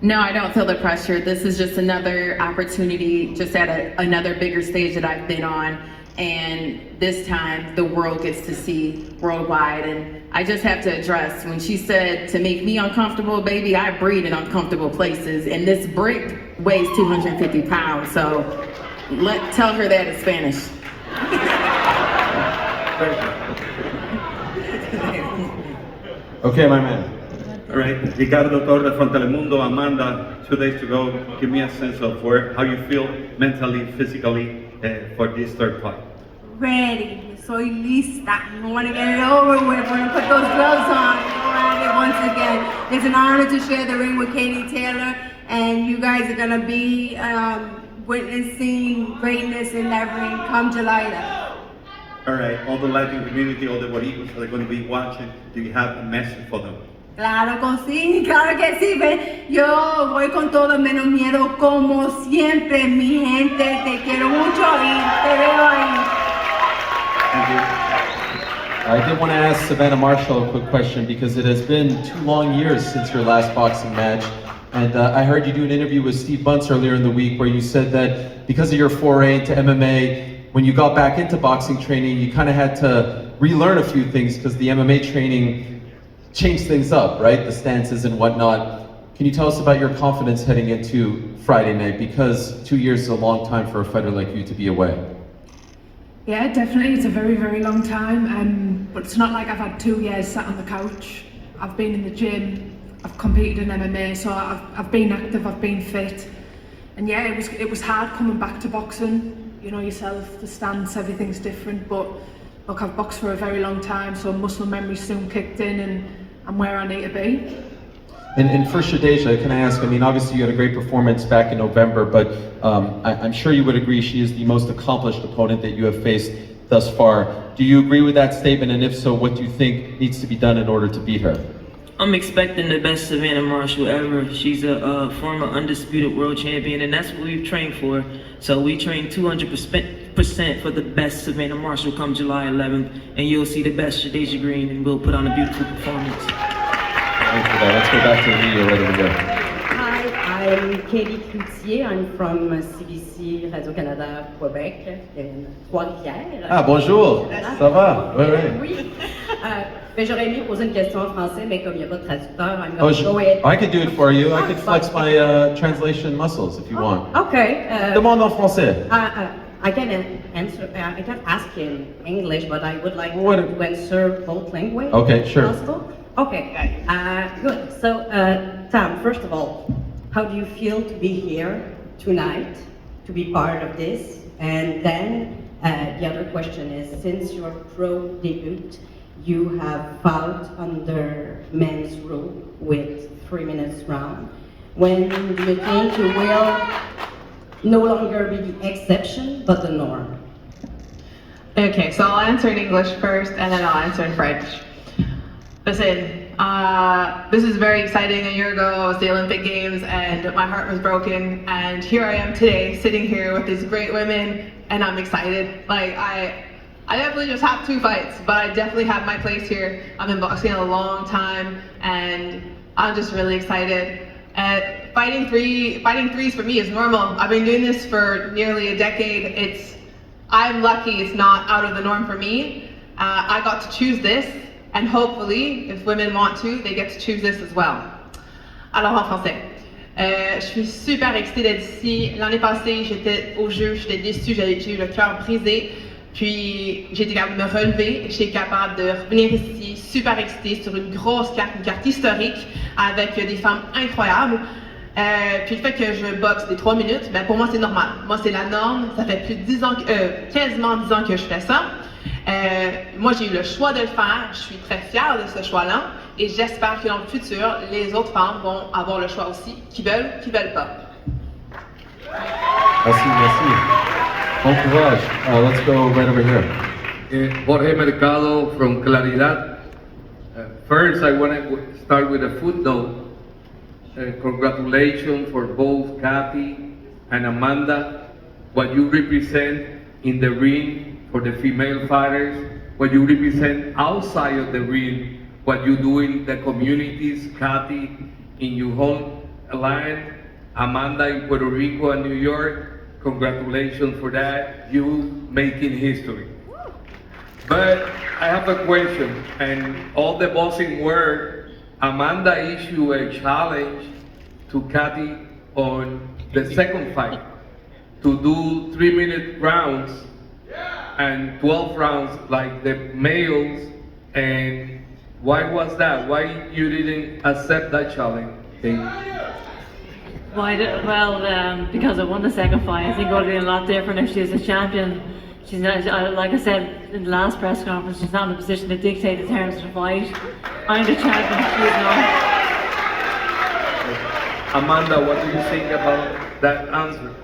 No, I don't feel the pressure. This is just another opportunity, just at another bigger stage that I've been on. And this time the world gets to see worldwide. And I just have to address, when she said to make me uncomfortable, baby, I breathe in uncomfortable places. And this brick weighs 250 pounds. So tell her that in Spanish. Okay, my man. All right, Ricardo Torres from Telemundo. Amanda, 2 days to go. Give me a sense of how you feel mentally, physically for this third fight. Ready. Soy lista. I want to get it over with. We're going to put those gloves on and go at it once again. It's an honor to share the ring with Katie Taylor, and you guys are going to be witnessing greatness in that ring come July 11th. All right, all the Latin community, all the Boricuas that are going to be watching, do you have a message for them? Claro que sí, ven. Yo voy con todo menos miedo, como siempre, mi gente. Te quiero mucho y te veo ahí. Thank you. I did want to ask Savannah Marshall a quick question, because it has been 2 long years since your last boxing match. And I heard you do an interview with Steve Bunce earlier in the week where you said that because of your foray into MMA, when you got back into boxing training, you kind of had to relearn a few things because the MMA training changed things up, right? The stances and whatnot. Can you tell us about your confidence heading into Friday night? Because 2 years is a long time for a fighter like you to be away. Yeah, definitely. It's a very, very long time. But it's not like I've had 2 years sat on the couch. I've been in the gym. I've competed in MMA, so I've been active. I've been fit. And yeah, it was hard coming back to boxing. You know yourself, the stance, everything's different. But look, I've boxed for a very long time, so muscle memory soon kicked in, and I'm where I need to be. And for Shadeja, can I ask, I mean, obviously you had a great performance back in November, but I'm sure you would agree she is the most accomplished opponent that you have faced thus far. Do you agree with that statement? And if so, what do you think needs to be done in order to beat her? I'm expecting the best Savannah Marshall ever. She's a former undisputed world champion, and that's what we've trained for. So we train 200% for the best Savannah Marshall come July 11th, and you'll see the best Shadeja Green, and we'll put on a beautiful performance. Thanks for that. Let's go back to the media right over here. Hi, I'm Katie Cloutier. I'm from CBC Radio-Canada, Quebec, in Trois-Rivières. Ah, bonjour. Ça va? Oui, oui. Oui. Mais j'aurais aimé poser une question en français, mais comme il n'y a pas de traducteur, I'm going to go ahead. I could do it for you. I could flex my translation muscles if you want. Okay. Demande en français. I can answer. I can ask in English, but I would like to answer both languages. Okay, sure. Possible? Okay. Good. So, Tam, first of all, how do you feel to be here tonight, to be part of this? And then the other question is, since your pro debut, you have fought under men's rule with 3 minutes round. When do you think you will no longer be the exception, but the norm? Okay, so I'll answer in English first, and then I'll answer in French. Listen, this is very exciting. A year ago, I was at the Olympic Games, and my heart was broken. And here I am today, sitting here with these great women, and I'm excited. Like, I definitely just have 2 fights, but I definitely have my place here. I've been boxing a long time, and I'm just really excited. Fighting threes for me is normal. I've been doing this for nearly a decade. I'm lucky it's not out of the norm for me. I got to choose this, and hopefully, if women want to, they get to choose this as well. Alors en français. Je suis super excitée d'être ici. L'année passée, j'étais au jeu, j'étais déçue, j'ai eu le cœur brisé. Puis j'ai été capable de me relever, j'étais capable de revenir ici, super excitée, sur une grosse carte, une carte historique, avec des femmes incroyables. Puis le fait que je boxe des 3 minutes, ben pour moi c'est normal. Moi c'est la norme, ça fait plus de 10 ans, quasiment 10 ans que je fais ça. Moi j'ai eu le choix de le faire, je suis très fière de ce choix-là, et j'espère que dans le futur, les autres femmes vont avoir le choix aussi, qui veulent pas. Merci, merci. Bon courage. Let's go right over here. Jorge Mercado from Claridad. First, I want to start with a footnote. Congratulations for both Kathy and Amanda. what you represent in the ring for the female fighters, what you represent outside of the ring, what you do in the communities, Kathy, in your homeland, Amanda in Puerto Rico and New York. Congratulations for that. You making history. But I have a question, and all the boxing world, Amanda issued a challenge to Kathy on the second fight to do 3-minute rounds and 12 rounds like the males. And why was that? Why you didn't accept that challenge? Because I won the second fight. I think it would have been a lot different if she was a champion. She's not, like I said in the last press conference, she's not in a position to dictate the terms of the fight. I'm the champion, she is not. Amanda, what do you think about that answer?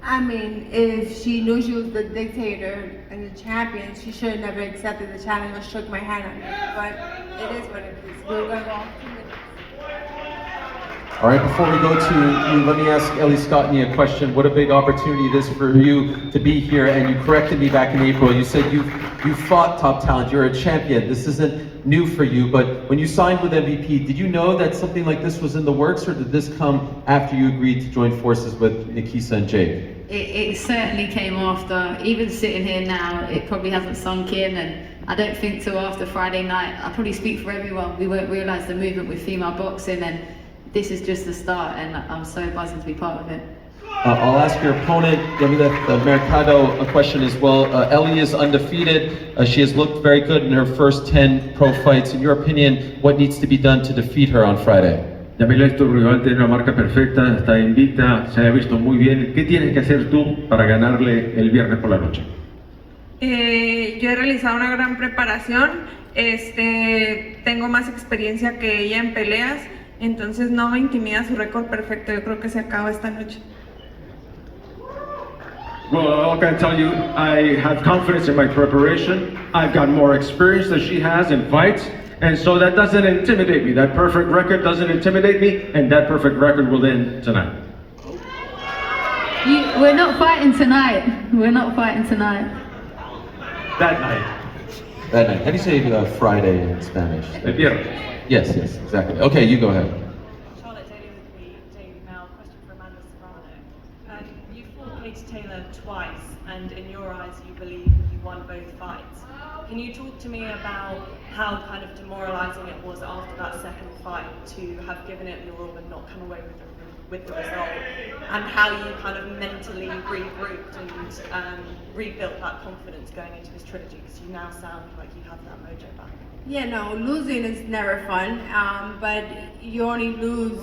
I mean, if she knew she was the dictator and the champion, she should have never accepted the challenge or shook my hand on it. But it is what it is. We're going to go off 2 minutes. All right, before we go to you, let me ask Ellie Scottney a question. What a big opportunity it is for you to be here, and you corrected me back in April. You said you fought top talent, you're a champion. This isn't new for you, but when you signed with MVP, did you know that something like this was in the works, or did this come after you agreed to join forces with Nikisa and Jake? It certainly came after. Even sitting here now, it probably hasn't sunk in, and I don't think till after Friday night, I probably speak for everyone, we won't realise the movement with female boxing, and this is just the start, and I'm so buzzing to be part of it. I'll ask your opponent, Yamila Mercado, a question as well. Ellie is undefeated. She has looked very good in her first 10 pro fights. In your opinion, what needs to be done to defeat her on Friday? Yamila es tu rival, tiene una marca perfecta, está invicta, se ha visto muy bien. ¿Qué tienes que hacer tú para ganarle el viernes por la noche? Yo he realizado una gran preparación. Tengo más experiencia que ella en peleas. Entonces no me intimida su récord perfecto, yo creo que se acaba esta noche. Well, I can tell you, I have confidence in my preparation. I've got more experience than she has in fights, and so that doesn't intimidate me. That perfect record doesn't intimidate me, and that perfect record will end tonight. We're not fighting tonight. We're not fighting tonight. That night. That night. How do you say Friday in Spanish? El viernes. Yes, exactly. Okay, you go ahead. Charlotte Daly with the Daily Mail. Question for Amanda Serrano. You fought Katie Taylor twice, and in your eyes, you believe you won both fights. Can you talk to me about how kind of demoralising it was after that second fight to have given it your all and not come away with the result, and how you kind of mentally regrouped and rebuilt that confidence going into this trilogy, because you now sound like you have that mojo back? Yeah, no, losing is never fun, but you only lose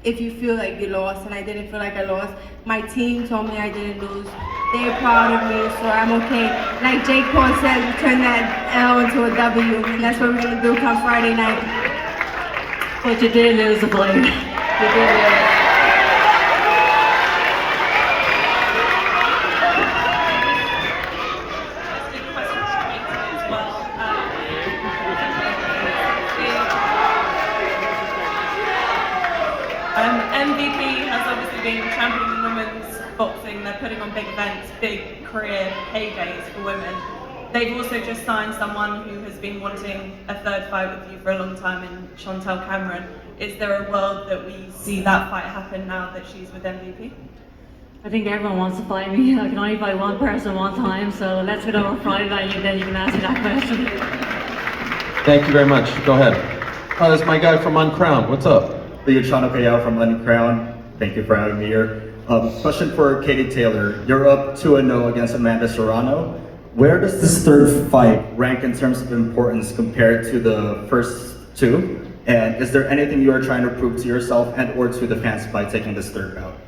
if you feel like you lost, and I didn't feel like I lost. My team told me I didn't lose. They're proud of me, so I'm okay. Like Jake Paul said, we turn that L into a W, and that's what we're gonna do come Friday night. But you did lose the fight. You did lose. MVP has obviously been championing women's boxing. They're putting on big events, big career paydays for women. They've also just signed someone who has been wanting a third fight with you for a long time in Chantel Cameron. Is there a world that we see that fight happen now that she's with MVP? I think everyone wants to fight me. I can only fight one person one time, so let's get over Friday night and then you can ask me that question. Thank you very much. Go ahead. Oh, that's my guy from Uncrowned. What's up? Liuchano Kayao from Uncrowned. Thank you for having me here. Question for Katie Taylor. You're up 2-0 against Amanda Serrano. Where does this third fight rank in terms of importance compared to the first two? And is there anything you are trying to prove to yourself and or to the fans by taking this third bout?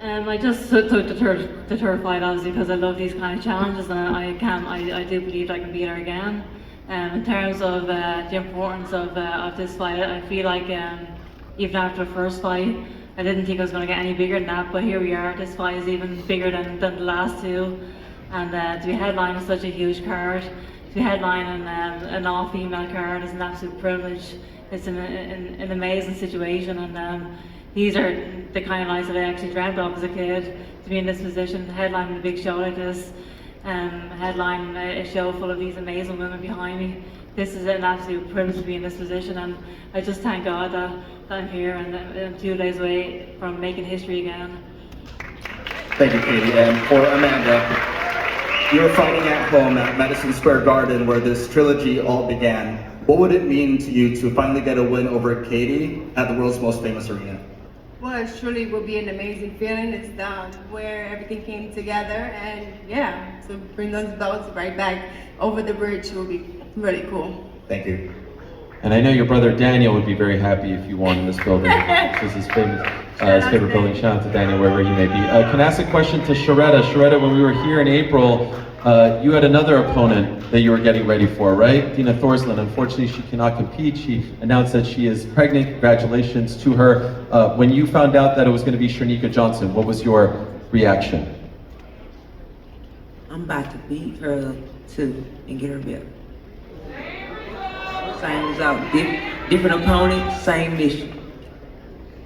I just took the third fight obviously because I love these kind of challenges, and I do believe I can beat her again. In terms of the importance of this fight, I feel like even after the first fight, I didn't think I was going to get any bigger than that, but here we are. This fight is even bigger than the last two, and to be headlining such a huge card, to be headlining an all-female card is an absolute privilege. it's an amazing situation, and these are the kind of nights that I actually dreamt of as a kid, to be in this position, headlining a big show like this, headlining a show full of these amazing women behind me. This is an absolute privilege to be in this position, and I just thank God that I'm here and I'm 2 days away from making history again. Thank you, Katie. And for Amanda, you're fighting at home at Madison Square Garden where this trilogy all began. What would it mean to you to finally get a win over Katie at the world's most famous arena? Well, it truly will be an amazing feeling. It's where everything came together, and yeah, to bring those belts right back over the bridge will be really cool. Thank you. And I know your brother Daniel would be very happy if you won in this building. This is his favorite building. Shout out to Daniel wherever he may be. Can I ask a question to Sharetta? Sharetta, when we were here in April, you had another opponent that you were getting ready for, right? Dina Thorsland. Unfortunately, she cannot compete. She announced that she is pregnant. Congratulations to her. When you found out that it was going to be Shernika Johnson, what was your reaction? I'm about to beat her too and get her belt. Same result, different opponent, same mission.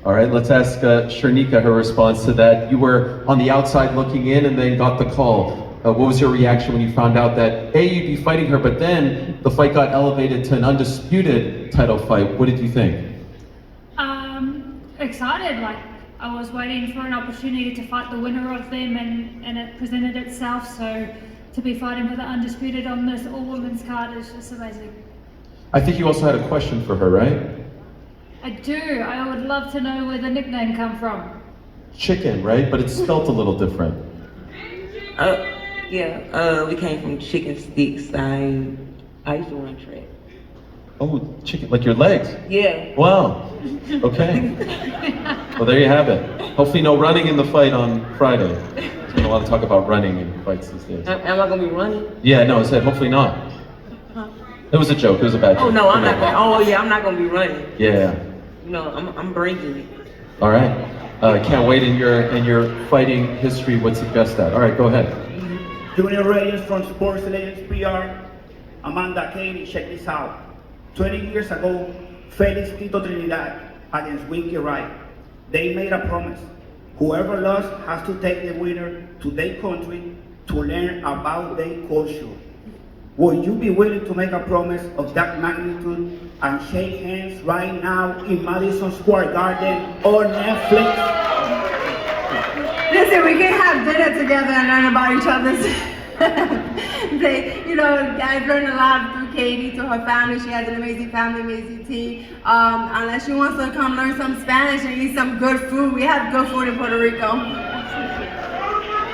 All right, let's ask Shernika her response to that. You were on the outside looking in and then got the call. What was your reaction when you found out that A, you'd be fighting her, but then the fight got elevated to an undisputed title fight? What did you think? Excited, like I was waiting for an opportunity to fight the winner of them, and it presented itself. So to be fighting for the undisputed on this all-women's card is just amazing. I think you also had a question for her, right? I do. I would love to know where the nickname come from. Chicken, right? But it's spelt a little different. Yeah, we came from chicken sticks. I used to run track. Oh, chicken, like your legs? Yeah. Wow. Okay. Well, there you have it. Hopefully no running in the fight on Friday. There's been a lot of talk about running in fights these days. Am I gonna be running? Yeah, no, I said hopefully not. It was a joke, it was a bad joke. Oh no, I'm not gonna, oh yeah, I'm not gonna be running. Yeah. No, I'm bringing it. All right. Can't wait in your fighting history would suggest that. All right, go ahead. Junior Reyes from Sports Legends PR. Amanda, Katie, check this out. 20 years ago, Felix Tito Trinidad against Winky Wright. They made a promise. Whoever lost has to take the winner to their country to learn about their culture. Would you be willing to make a promise of that magnitude and shake hands right now in Madison Square Garden or Netflix? Listen, we can have dinner together and learn about each other's I've learned a lot through Katie, to her family. She has an amazing family, amazing team. Unless she wants to come learn some Spanish and eat some good food, we have good food in Puerto Rico.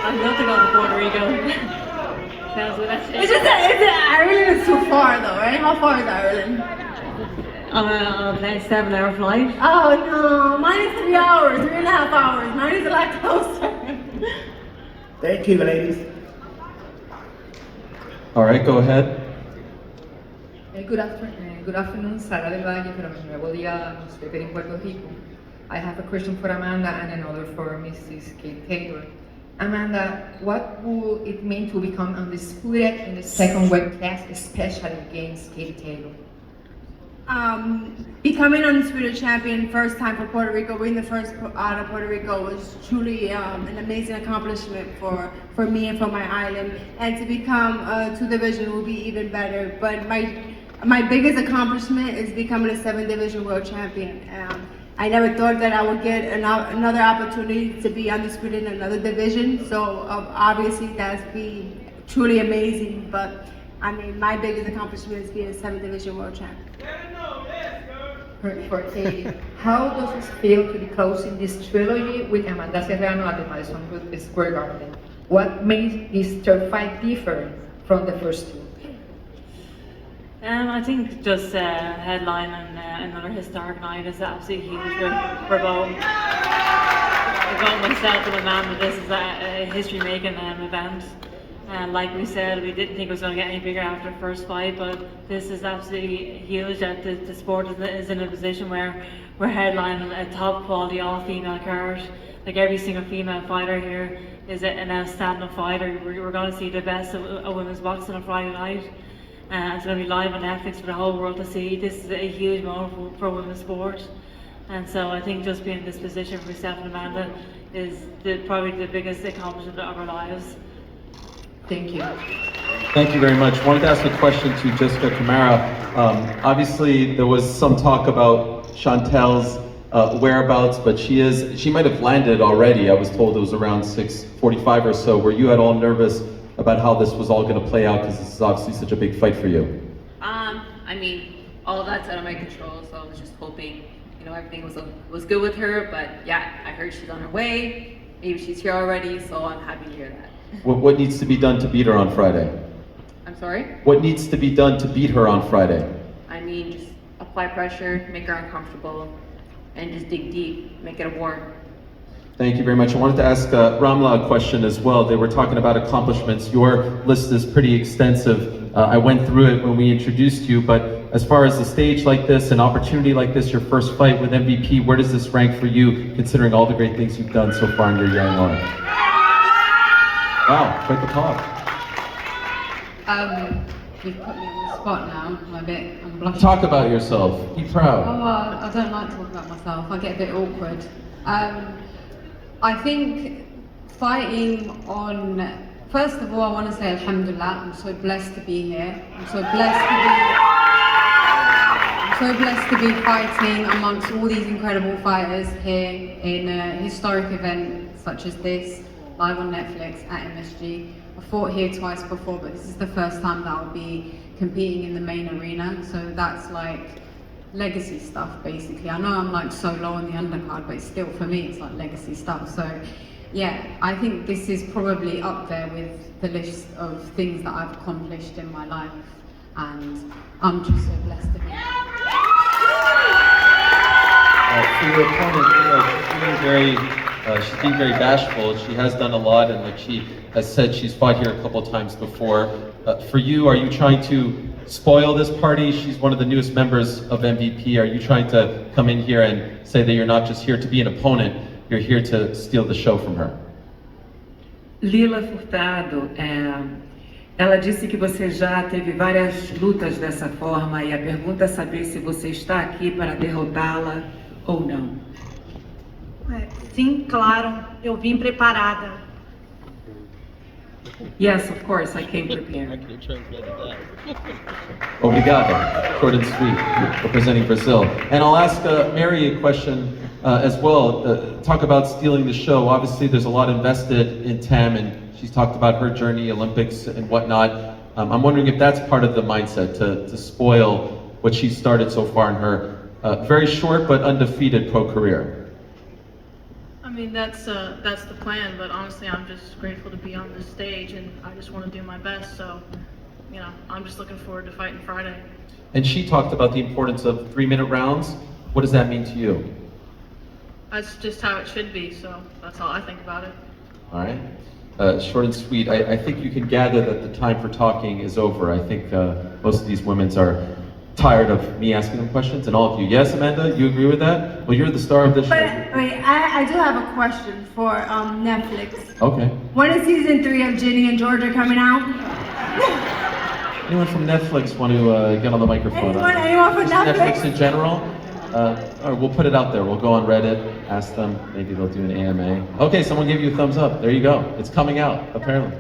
I'd love to go to Puerto Rico. Sounds good. It's just that Ireland is too far though, right? How far is Ireland? On a 7-hour flight. Oh no, mine is 3 hours, 3.5 hours. Mine is a lot closer. Thank you, ladies. All right, go ahead. Good afternoon, Sara del Valle from Nuevo Día, newspaper in Puerto Rico. I have a question for Amanda and another for Mrs. Kate Taylor. Amanda, what would it mean to become undisputed in the second weight class, especially against Katie Taylor? Becoming undisputed champion first time for Puerto Rico, being the first out of Puerto Rico was truly an amazing accomplishment for me and for my island. And to become two division will be even better. But my biggest accomplishment is becoming a 7 division world champion. I never thought that I would get another opportunity to be undisputed in another division. So obviously that's be truly amazing. But I mean, my biggest accomplishment is being a 7 division world champion. For Katie, how does it feel to be closing this trilogy with Amanda Serrano at the Madison Square Garden? What makes this third fight different from the first two? I think just headline and another historic night is absolutely huge for both. Myself and Amanda, this is a history-making event. And like we said, we didn't think it was going to get any bigger after the first fight, but this is absolutely huge that the sport is in a position where we're headlining a top quality all-female card. Like every single female fighter here is an outstanding fighter. We're going to see the best of women's boxing on Friday night. It's going to be live on Netflix for the whole world to see. This is a huge moment for women's sport. And so I think just being in this position for myself and Amanda is probably the biggest accomplishment of our lives. Thank you. Thank you very much. Wanted to ask a question to Jessica Camara. Obviously, there was some talk about Chantel's whereabouts, but she might have landed already. I was told it was around 6:45 or so. Were you at all nervous about how this was all going to play out? Because this is obviously such a big fight for you. I mean, all of that's out of my control, so I was just hoping, everything was good with her. But yeah, I heard she's on her way. Maybe she's here already, so I'm happy to hear that. What needs to be done to beat her on Friday? I'm sorry? What needs to be done to beat her on Friday? I mean, just apply pressure, make her uncomfortable, and just dig deep, make it a war. Thank you very much. I wanted to ask Ramla a question as well. They were talking about accomplishments. Your list is pretty extensive. I went through it when we introduced you, but as far as a stage like this, an opportunity like this, your first fight with MVP, where does this rank for you, considering all the great things you've done so far in your young life? Wow, quite the talk. You've put me on the spot now. I'm blushing. Talk about yourself. Be proud. Oh, I don't like talking about myself. I get a bit awkward. I think fighting on. First of all, I want to say Alhamdulillah. I'm so blessed to be here. I'm so blessed to be fighting amongst all these incredible fighters here in a historic event such as this, live on Netflix at MSG. I fought here twice before, but this is the first time that I'll be competing in the main arena. So that's like legacy stuff, basically. I know I'm like so low on the undercard, but still for me, it's like legacy stuff. So yeah, I think this is probably up there with the list of things that I've accomplished in my life. And I'm just so blessed to be here. For your opponent, she's being very bashful. She has done a lot, and like she has said, she's fought here a couple times before. For you, are you trying to spoil this party? She's one of the newest members of MVP. Are you trying to come in here and say that you're not just here to be an opponent, you're here to steal the show from her? Lila Furtado, ela disse que você já teve várias lutas dessa forma e a pergunta é saber se você está aqui para derrotá-la ou não. Sim, claro, eu vim preparada. Yes, of course, I came prepared. Obrigado, short and sweet, representing Brazil. And I'll ask Mary a question as well. Talk about stealing the show. Obviously, there's a lot invested in Tam, and she's talked about her journey, Olympics and whatnot. I'm wondering if that's part of the mindset, to spoil what she's started so far in her very short but undefeated pro career. I mean, that's the plan, but honestly, I'm just grateful to be on this stage, and I just want to do my best, so, I'm just looking forward to fighting Friday. And she talked about the importance of 3-minute rounds. What does that mean to you? That's just how it should be, so that's all I think about it. All right. Short and sweet. I think you can gather that the time for talking is over. I think most of these women are tired of me asking them questions, and all of you. Yes, Amanda, you agree with that? Well, you're the star of this show. But wait, I do have a question for Netflix. Okay. When is season 3 of Ginny and Georgia coming out? Anyone from Netflix want to get on the microphone? Anyone from Netflix? In general? Or we'll put it out there. We'll go on Reddit, ask them. Maybe they'll do an AMA. Okay, someone gave you a thumbs up. There you go. It's coming out, apparently.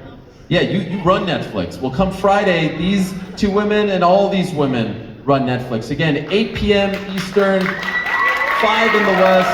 Yeah, you run Netflix. Well, come Friday, these 2 women and all these women run Netflix. Again, 8 p.m. Eastern, 5 in the West,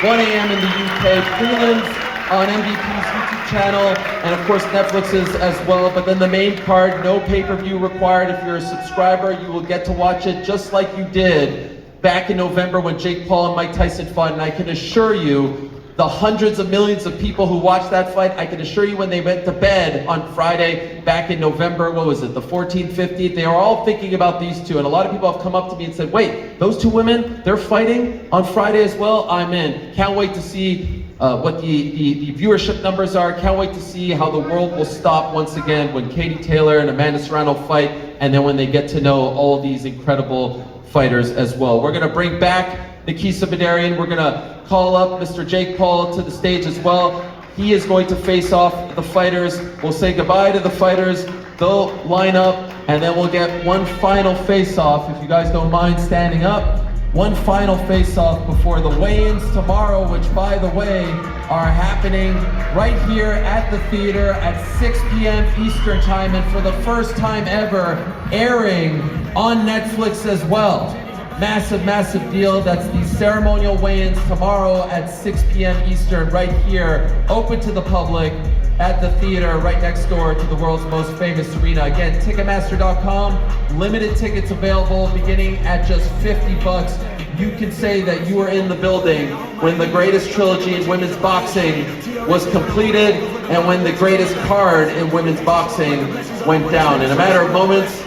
1 a.m. in the UK. Prelims on MVP's YouTube channel, and of course Netflix's as well. But then the main card, no pay-per-view required. If you're a subscriber, you will get to watch it just like you did back in November when Jake Paul and Mike Tyson fought. And I can assure you, the hundreds of millions of people who watched that fight, I can assure you when they went to bed on Friday back in November, what was it, the 14th, 15th, they are all thinking about these 2. And a lot of people have come up to me and said, wait, those 2 women, they're fighting on Friday as well? I'm in. Can't wait to see what the viewership numbers are. Can't wait to see how the world will stop once again when Katie Taylor and Amanda Serrano fight, and then when they get to know all these incredible fighters as well. We're gonna bring back Nikisa Badarian. We're gonna call up Mr. Jake Paul to the stage as well. He is going to face off the fighters. We'll say goodbye to the fighters. They'll line up, and then we'll get one final face-off, if you guys don't mind standing up. One final face-off before the weigh-ins tomorrow, which, by the way, are happening right here at the theater at 6 p.m. Eastern Time, and for the first time ever, airing on Netflix as well. Massive, massive deal. That's the ceremonial weigh-ins tomorrow at 6 p.m. Eastern, right here, open to the public at the theater right next door to the world's most famous arena. Again, Ticketmaster.com, limited tickets available beginning at just $50. You can say that you were in the building when the greatest trilogy in women's boxing was completed and when the greatest card in women's boxing went down. In a matter of moments,